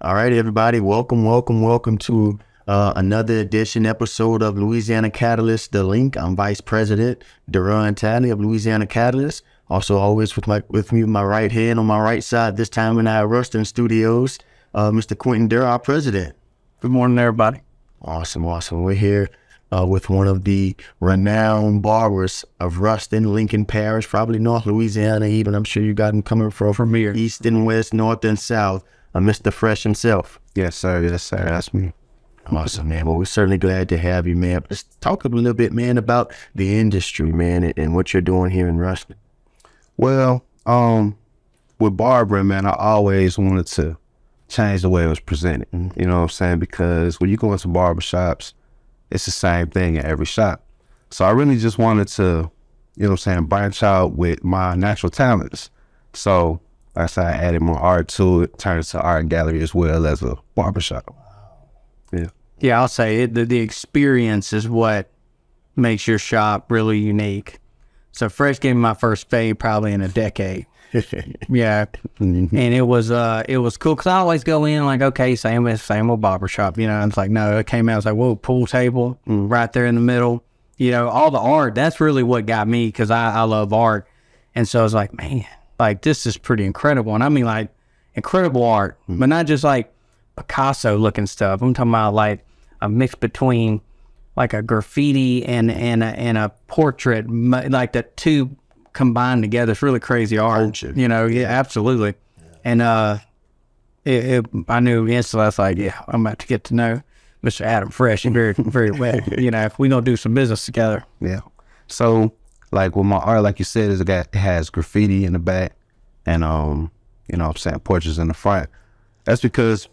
All right, everybody. Welcome to another episode of Louisiana Catalyst, The Link. I'm Vice President Duran Talley of Louisiana Catalyst. Also, always with me, my right hand on my right side. This time in our Ruston studios, Mr. Quentin Durr, our president. Good morning, everybody. Awesome. We're here with one of the renowned barbers of Ruston, Lincoln Parish, probably North Louisiana. Even I'm sure you got him coming from here, east and west, north and south. Mr. Fresh himself. Yes, sir. That's me. Awesome, man. Well, we're certainly glad to have you, man. Let's talk a little bit, man, about the industry, man, and what you're doing here in Ruston. Well, with barbering, man, I always wanted to change the way it was presented. You know what I'm saying? Because when you go into barbershops, it's the same thing in every shop. So I really just wanted to, branch out with my natural talents. So that's how I added more art to it, turned it to art gallery as well as a barbershop. Yeah, I'll say it, the experience is what makes your shop really unique. So Fresh gave me my first fade probably in a decade. Yeah. And it was cool because I always go in like, okay, same old barbershop, and it's like, no, it came out, it's like, whoa, pool table right there in the middle, all the art. That's really what got me because I love art. And so I was like, man, like, this is pretty incredible. And I mean, like, incredible art, but not just like Picasso looking stuff. I'm talking about like a mix between like a graffiti and a portrait, like the two combined together. It's really crazy art, Yeah, absolutely. Yeah. And I knew instantly, I was like, yeah, I'm about to get to know Mr. Adam Fresh very, very well. If we're going to do some business together. Yeah. So, like with my art, like you said, it has graffiti in the back and, portraits in the front. That's because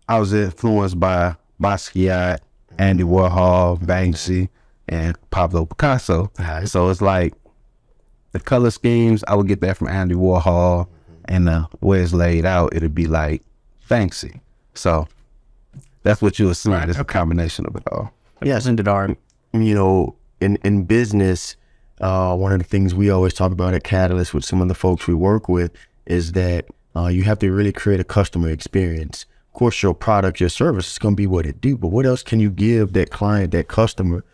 I was influenced by Basquiat, Andy Warhol, Banksy, and Pablo Picasso. So it's like the color schemes, I would get that from Andy Warhol, and the way it's laid out, it'd be like Banksy. So that's what you would see. It's a combination of it all. Yes, into art. In business, one of the things we always talk about at Catalyst with some of the folks we work with is that you have to really create a customer experience. Of course, your product, your service is going to be what it do, but what else can you give that client, that customer,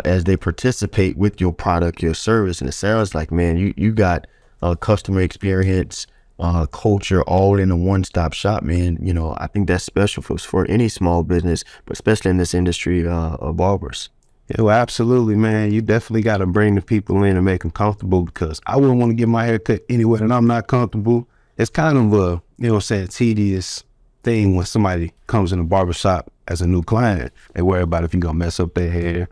as they participate with your product, your service? And it sounds like, man, you got customer experience, culture, all in a one-stop shop, man. I think that's special for any small business, but especially in this industry of barbers. Yeah, well, absolutely, man. You definitely got to bring the people in and make them comfortable, because I wouldn't want to get my hair cut anywhere that I'm not comfortable. It's kind of a, tedious thing when somebody comes in a barbershop as a new client. They worry about if you're going to mess up their hair,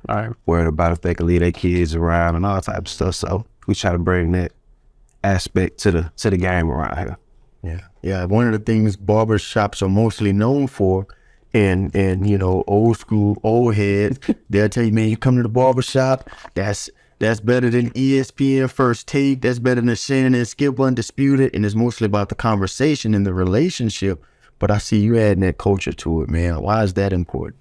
worried about if they can leave their kids around and all type of stuff. So we try to bring that aspect to the game around here. Yeah. One of the things barbershops are mostly known for, and old school, old heads, they'll tell you, man, you come to the barbershop, that's better than ESPN First Take, that's better than Shannon and Skip Undisputed, and it's mostly about the conversation and the relationship. But I see you adding that culture to it, man. Why is that important?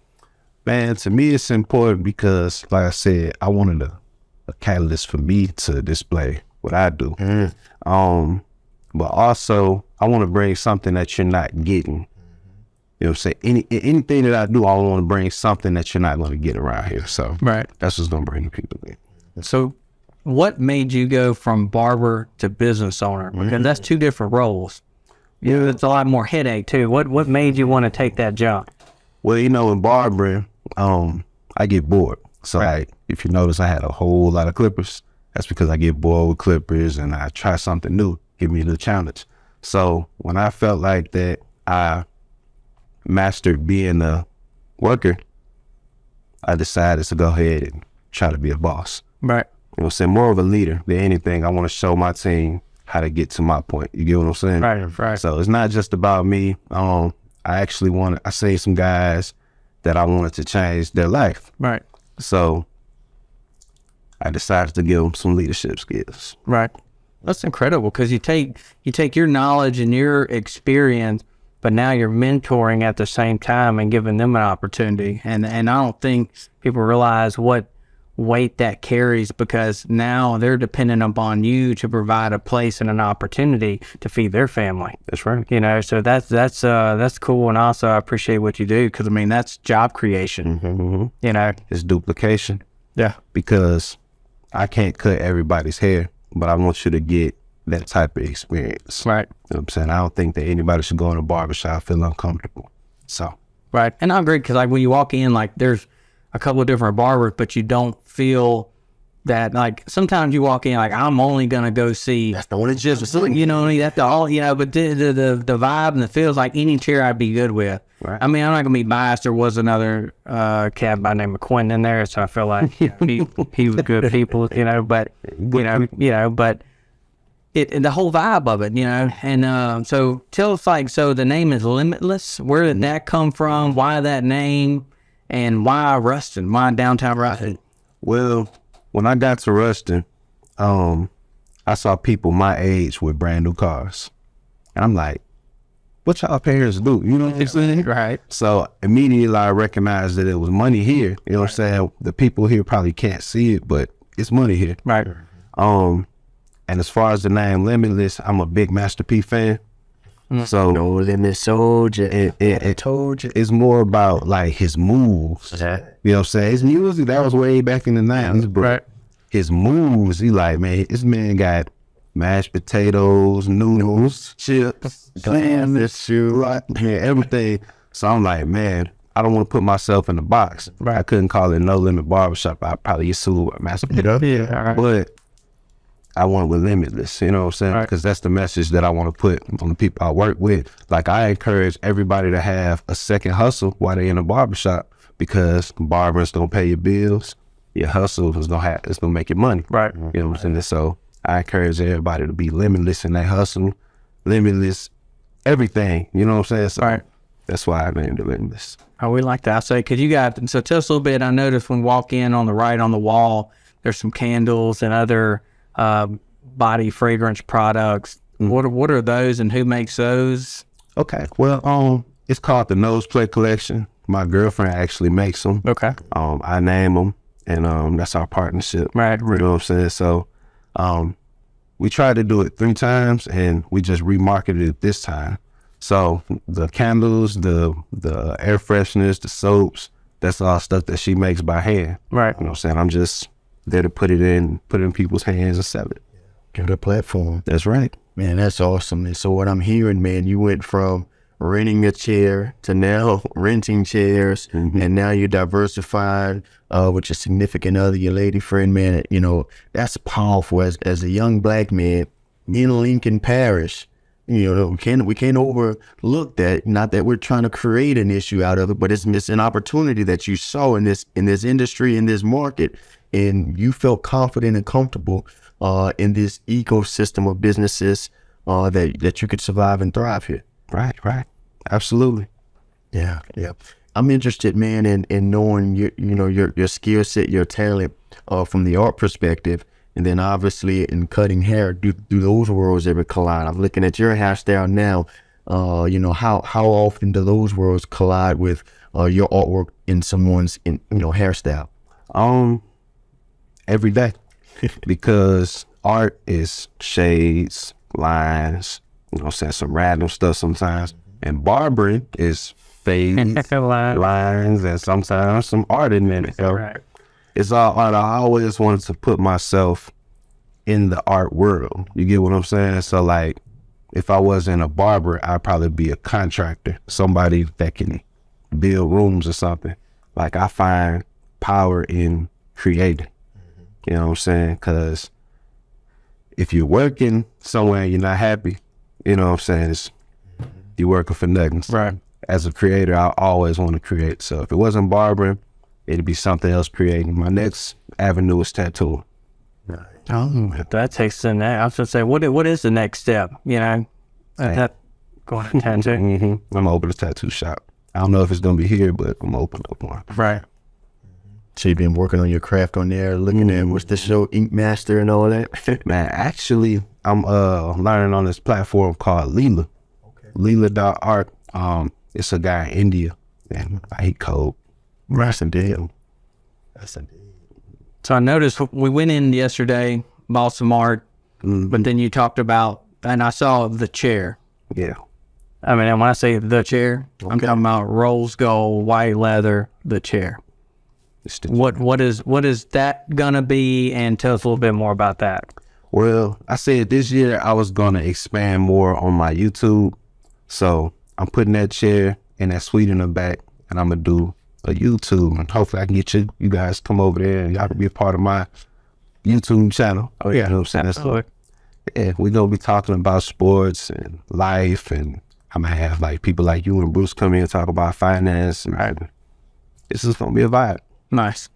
Man, to me, it's important because, like I said, I wanted a catalyst for me to display what I do. But also, I want to bring something that you're not getting. You know what I'm saying? Anything that I do, I want to bring something that you're not going to get around here. So that's what's going to bring the people in. So what made you go from barber to business owner? Because that's two different roles. It's a lot more headache too. What made you want to take that job? Well, in barbering, I get bored. So if you notice, I had a whole lot of clippers. That's because I get bored with clippers and I try something new, give me the challenge. So when I felt like that I mastered being a worker, I decided to go ahead and try to be a boss. Right. More of a leader than anything. I want to show my team how to get to my point. You get what I'm saying? Right. So it's not just about me. I seen some guys that I wanted to change their life. Right. So I decided to give them some leadership skills. Right. That's incredible because you take your knowledge and your experience, but now you're mentoring at the same time and giving them an opportunity. And I don't think people realize what weight that carries, because now they're dependent upon you to provide a place and an opportunity to feed their family. That's right. You know, so that's cool. And also I appreciate what you do, because I mean, that's job creation, you know. It's duplication. Yeah. Because I can't cut everybody's hair, but I want you to get that type of experience. Right. You know what I'm saying? I don't think that anybody should go in a barbershop feel uncomfortable. So. Right. And I agree, because like when you walk in, like there's a couple of different barbers, but you don't feel that, like sometimes you walk in like, I'm only going to go see. That's the one that's just You know, that's the all, you know, but the vibe and the feels like any chair I'd be good with. Right. I mean, I'm not going to be biased. There was another cat by the name of Quentin in there, so I feel like he was good people, you know, but, but the whole vibe of it, you know. And so tell us, like, so the name is Limitless. Where did that come from? Why that name? And why Ruston? Why downtown Ruston? Well, when I got to Ruston, I saw people my age with brand new cars. And I'm like, what y'all parents do? You know what I'm saying? Right. So immediately I recognized that it was money here. You know what I'm saying? The people here probably can't see it, but it's money here. Right. And as far as the name Limitless, I'm a big Master P fan. So No Limit Soldier. it told you it's more about like his moves. You know what I'm saying? His music, that was way back in the 90s, bro. Right. His moves, he like, man, this man got mashed potatoes, noodles, chips, Glam, this shoe. right, everything. So I'm like, man, I don't want to put myself in a box. Right. I couldn't call it No Limit Barbershop. I probably used to mashed potatoes. Yeah. All right. But I went with Limitless, you know what I'm saying? Right. Because that's the message that I want to put on the people I work with. Like, I encourage everybody to have a second hustle while they're in a barbershop, because barber's gonna pay your bills. Your hustle is gonna make you money. Right. You know what I'm saying? So I encourage everybody to be limitless in their hustle, limitless everything. You know what I'm saying? So Right. that's why I named it Limitless. Oh, we like that. I say, because you got, so tell us a little bit. I noticed when we walk in on the right on the wall, there's some candles and other body fragrance products. What are those, and who makes those? Okay. Well, it's called the Nose Plate Collection. My girlfriend actually makes them. Okay. I name them, and that's our partnership. Right. You know what I'm saying? So we tried to do it 3 times, and we just remarketed it this time. So the candles, the air fresheners, the soaps, that's all stuff that she makes by hand. Right. You know what I'm saying? I'm just there to put it in people's hands and sell it. Give it a platform. That's right. Man, that's awesome. And so what I'm hearing, man, you went from renting a chair to now renting chairs, and now you're diversified with your significant other, your lady friend, man. You know, that's powerful as a young black man in Lincoln Parish. You know, we can't overlook that. Not that we're trying to create an issue out of it, but it's an opportunity that you saw in this industry, in this market, and you felt confident and comfortable in this ecosystem of businesses that you could survive and thrive here. Right. Absolutely. Yeah. I'm interested, man, in knowing your skill set, your talent from the art perspective, and then obviously in cutting hair. Do those worlds ever collide? I'm looking at your hairstyle now. How often do those worlds collide with your artwork in someone's hairstyle? Every day. Because art is shades, lines, you know what I'm saying, some random stuff sometimes. And barbering is fades, lines, and sometimes some art in there. So Right. it's all art. I always wanted to put myself in the art world. You get what I'm saying? So like, if I wasn't a barber, I'd probably be a contractor, somebody that can build rooms or something. Like, I find power in creating. You know what I'm saying? Because if you're working somewhere and you're not happy, you know what I'm saying, you're working for nothing. So Right. as a creator, I always want to create. So if it wasn't barbering, it'd be something else creating. My next avenue is tattooing. Oh, that takes the next. I was gonna say, what is the next step? You know, that going to tattoo. I'm gonna open a tattoo shop. I don't know if it's gonna be here, but I'm gonna open up one. Right. So you've been working on your craft on there, looking at what's the show, Ink Master and all that. Man, actually, I'm learning on this platform called Leela. Okay. Leela.art. It's a guy in India, and he code. That's indeed. So I noticed we went in yesterday, bought some art, but then you talked about, and I saw the chair. Yeah. I mean, and when I say the chair, I'm talking about rose gold, white leather, the chair. What is that gonna be? And tell us a little bit more about that. Well, I said this year I was gonna expand more on my YouTube, so I'm putting that chair and that suite in the back, and I'm gonna do a YouTube, and hopefully I can get you guys to come over there and y'all can be a part of my YouTube channel. Oh yeah, you know what I'm saying? So, yeah, we're gonna be talking about sports and life, and I'm gonna have like people like you and Bruce come in and talk about finance. And this is gonna be a vibe. Nice.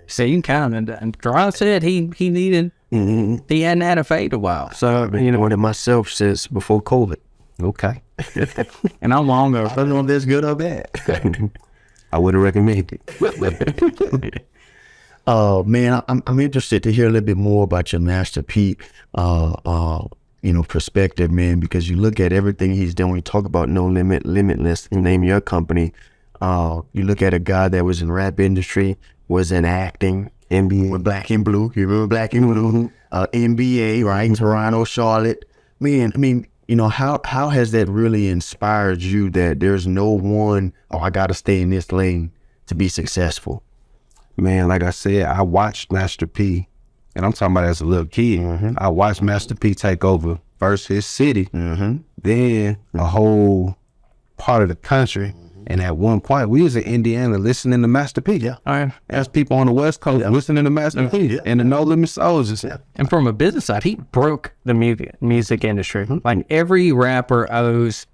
So you can count, and Ron said he needed, he hadn't had a fade a while. So I've been doing it myself since before COVID. Okay. and I'm long ago. I don't know if that's good or bad. I wouldn't recommend it. Man, I'm interested to hear a little bit more about your Master P, perspective, man, because you look at everything he's doing. We talk about No Limit, Limitless, name your company. You look at a guy that was in rap industry, was in acting, NBA, with Black and Blue. You remember Black and Blue? NBA, right? Toronto, Charlotte. Man, I mean, how has that really inspired you that there's no one, I got to stay in this lane to be successful? Man, like I said, I watched Master P, and I'm talking about as a little kid. I watched Master P take over first his city, then a whole part of the country. And at one point, we was in Indiana listening to Master P. All right. As people on the West Coast listening to Master P and the No Limit Soldiers. And from a business side, he broke the music industry. Like every rapper owes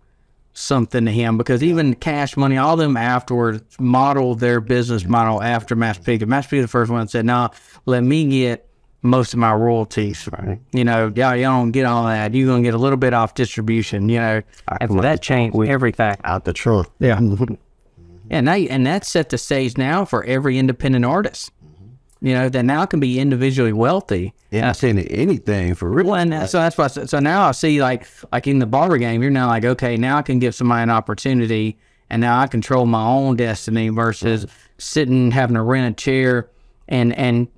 something to him, because even Cash Money, all of them afterwards modeled their business model after Master P. Master P was the first one that said, "No, let me get most of my royalties." Right. Y'all don't get all that. You're gonna get a little bit off distribution. And so that changed everything. Out the trunk. Yeah. And that set the stage now for every independent artist. That now can be individually wealthy. Yeah, not saying anything for real. Well, and so that's why. So now I see like in the barber game, you're now like, okay, now I can give somebody an opportunity, and now I control my own destiny versus sitting having to rent a chair and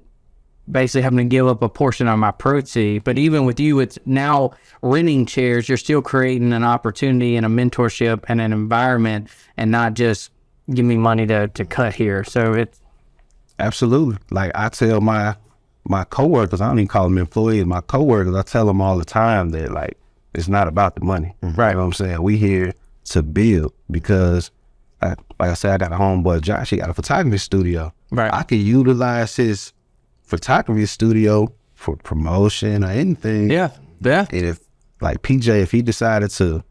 basically having to give up a portion of my proceeds. But even with you, it's now renting chairs, you're still creating an opportunity and a mentorship and an environment, and not just give me money to cut here. So it's absolutely. Like I tell my coworkers, I don't even call them employees, my coworkers, I tell them all the time that like, it's not about the money. Right. You know what I'm saying? We here to build, because like I said, I got a homeboy, Josh, he got a photography studio. Right. I could utilize his photography studio for promotion or anything. Yeah. And if like PJ, if he decided to,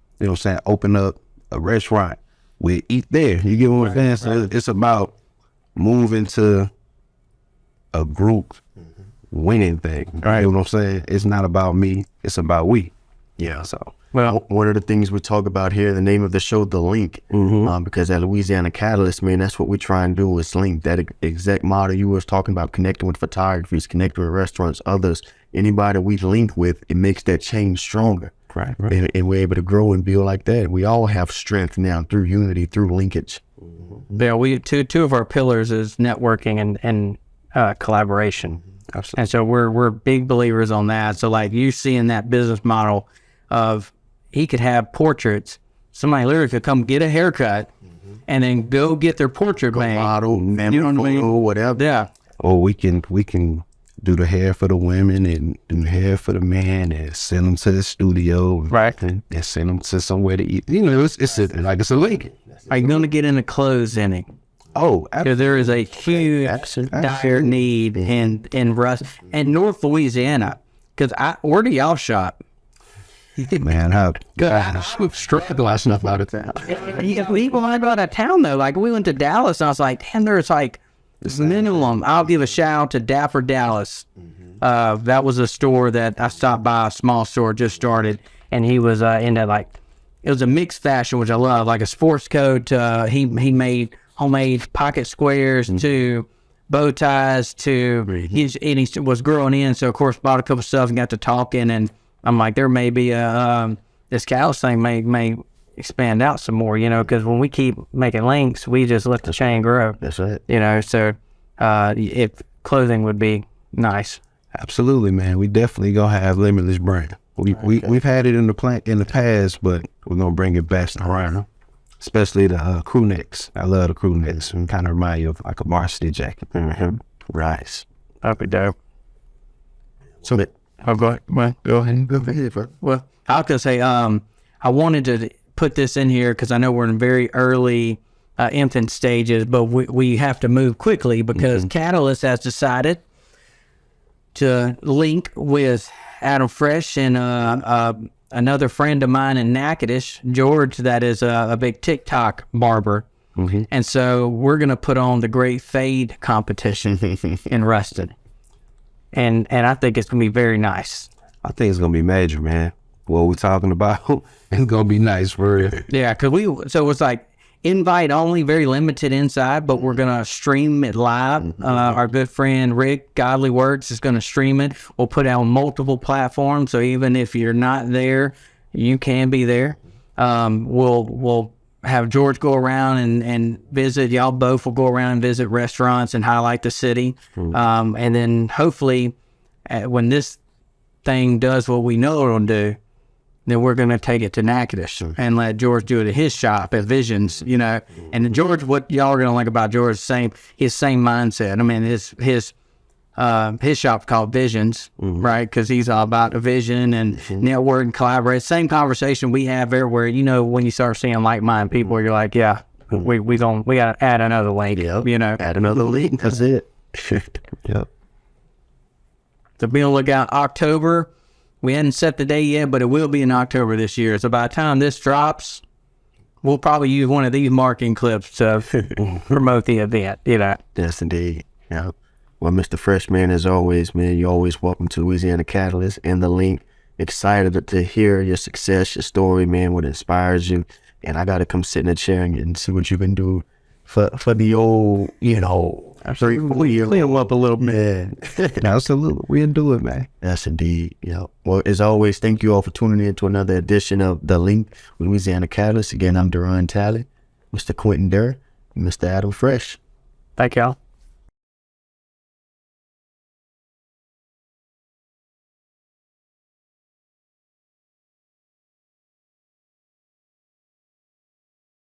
open up a restaurant, we eat there. You get what I'm saying? So it's about moving to a group winning thing. Right. You know what I'm saying? It's not about me, it's about we. Yeah. So one of the things we talk about here, the name of the show, The Link, because at Louisiana Catalyst, man, that's what we try and do is link. That exact model you was talking about, connecting with photographies, connecting with restaurants, others, anybody we link with, it makes that chain stronger. Right. And we're able to grow and build like that. We all have strength now through unity, through linkage. Yeah, we two of our pillars is networking and collaboration. Absolutely. And so we're big believers on that. So like you seeing that business model of he could have portraits. Somebody literally could come get a haircut and then go get their portrait made. Model, whatever. Yeah. Or we can do the hair for the women and do the hair for the man and send them to the studio. Right. And send them to somewhere to eat. It's a link. Are you going to get into clothes inning? Oh, absolutely. There is a huge dire need in Ruston and North Louisiana. Because where do y'all shop? Man, how we've struck last enough out of town. We went out of town though. Like we went to Dallas, and I was like, damn, there's like this minimum. I'll give a shout out to Dapper Dallas. That was a store that I stopped by, a small store just started, and he was into like it was a mixed fashion, which I love, like a sports coat. He made homemade pocket squares to bow ties to he was growing in, so of course bought a couple stuff and got to talking, and I'm like, there may be this Callus thing may expand out some more, because when we keep making links, we just let the chain grow. That's it. So if clothing would be Nice. Absolutely, man. We definitely gonna have Limitless brand. We've had it in the past, but we're gonna bring it back around. Especially the crew necks. I love the crew necks. And kind of remind you of like a varsity jacket. Rice. That'd be dope. So that Go ahead. go ahead, bro. Well, I was gonna say, I wanted to put this in here because I know we're in very early infant stages, but we have to move quickly because Catalyst has decided to link with Adam Fresh and another friend of mine in Natchitoches, George, that is a big TikTok barber. And so we're going to put on the Great Fade competition in Ruston. And I think it's going to be very nice. I think it's gonna be major, man. What we're talking about, it's gonna be nice for real. Yeah, because so it's like invite only, very limited inside, but we're going to stream it live. Our good friend Rick, Godly Works, is going to stream it. We'll put it on multiple platforms, so even if you're not there, you can be there. We'll have George go around and visit. Y'all both will go around and visit restaurants and highlight the city. And then hopefully when this thing does what we know it'll do, then we're going to take it to Natchitoches and let George do it at his shop at Visions, you know. And George, what y'all are going to like about George, his same mindset. I mean, his shop's called Visions, right? Because he's all about a vision and network and collaborate. Same conversation we have everywhere. You know, when you start seeing like-minded people, you're like, yeah, we got to add another link, you know. Add another link. That's it. Yep. So be on the lookout. October. We hadn't set the date yet, but it will be in October this year. So by the time this drops, we'll probably use one of these marketing clips to promote the event, you know. Yes, indeed. Yeah. Well, Mr. Freshman, as always, man, you're always welcome to Louisiana Catalyst and the link. Excited to hear your success, your story, man, what inspires you. And I got to come sit in a chair and see what you can do for the old, you know, 3-4 years. Clean them up a little bit. Absolutely. We'll do it, man. Yes, indeed. Yeah. Well, as always, thank you all for tuning in to another edition of The Link with Louisiana Catalyst. Again, I'm Duran Talley, Mr. Quentin Durr, and Mr. Adam Fresh. Thank y'all.